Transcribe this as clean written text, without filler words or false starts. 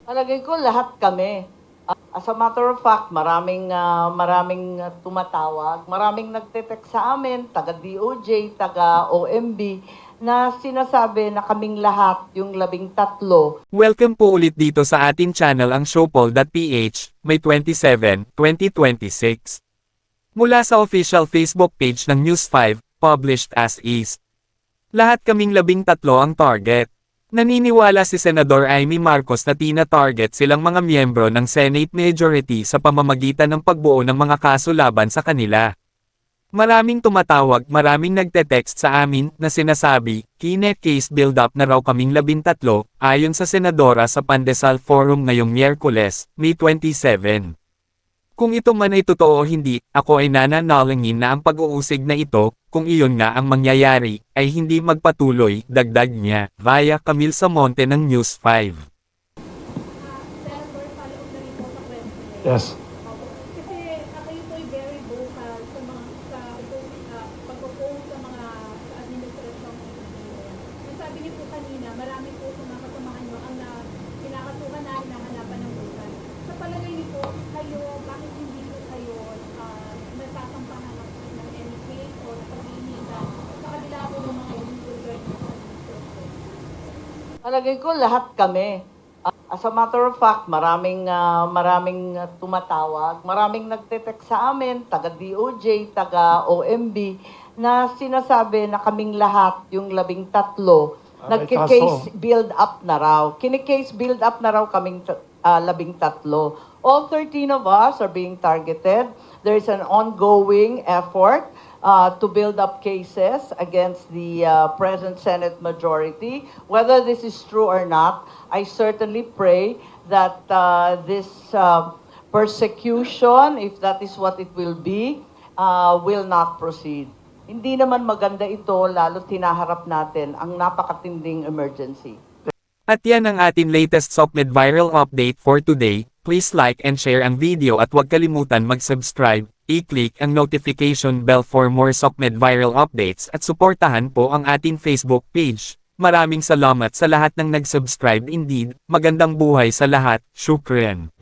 Palagay ko lahat kami. As a matter of fact, maraming tumatawag, maraming nagte-text sa amin, taga DOJ, taga OMB, na sinasabi na kaming lahat, yung 13. Welcome po ulit dito sa ating channel ang Showpoll.ph, May 27, 2026. Mula sa official Facebook page ng News 5, published as is. Lahat kaming 13 ang target. Naniniwala si Senador Amy Marcos na tina-target silang mga miyembro ng Senate majority sa pamamagitan ng pagbuo ng mga kaso laban sa kanila. Maraming tumatawag, maraming nagte-text sa amin na sinasabi, case build-up na raw kaming 13, ayon sa Senadora sa Pandesal Forum ngayong Miyerkules, May 27. Kung ito man ay totoo o hindi, ako ay nananalangin na ang pag-uusig na ito, kung iyon nga ang mangyayari, ay hindi magpatuloy, dagdag niya, via Camille Samonte ng News 5. Senator, follow up na rin po sa question. Yes. Kasi kayo po ay very vocal sa pag-oppose sa mga administrasyon. Ang sabi niyo po kanina, marami po sa mga kasamahan niyo ang kinakasuhan na hinahanapan ng bukan. Sa palagay niyo po, kayo, bakit hindi po kayo nagsasampahan ng any case o pag-iinitan sa kabila po ng mga illegal Palagay ko lahat kami. As a matter of fact, maraming tumatawag, maraming nagte-text sa amin, taga DOJ, taga OMB, na sinasabi na kaming lahat, yung 13, nagki-case build up na raw. Kini-case build up na raw kaming 13. All 13 of us are being targeted. There is an ongoing effort to build up cases against the present Senate majority. Whether this is true or not, I certainly pray that this persecution, if that is what it will be, will not proceed. Hindi naman maganda ito, lalo tinaharap natin ang napakatinding emergency. At yan ang ating latest SOCMED viral update for today. Please like and share ang video at huwag kalimutan mag-subscribe, i-click ang notification bell for more SOCMED viral updates at suportahan po ang ating Facebook page. Maraming salamat sa lahat ng nag-subscribe indeed, magandang buhay sa lahat, syukran.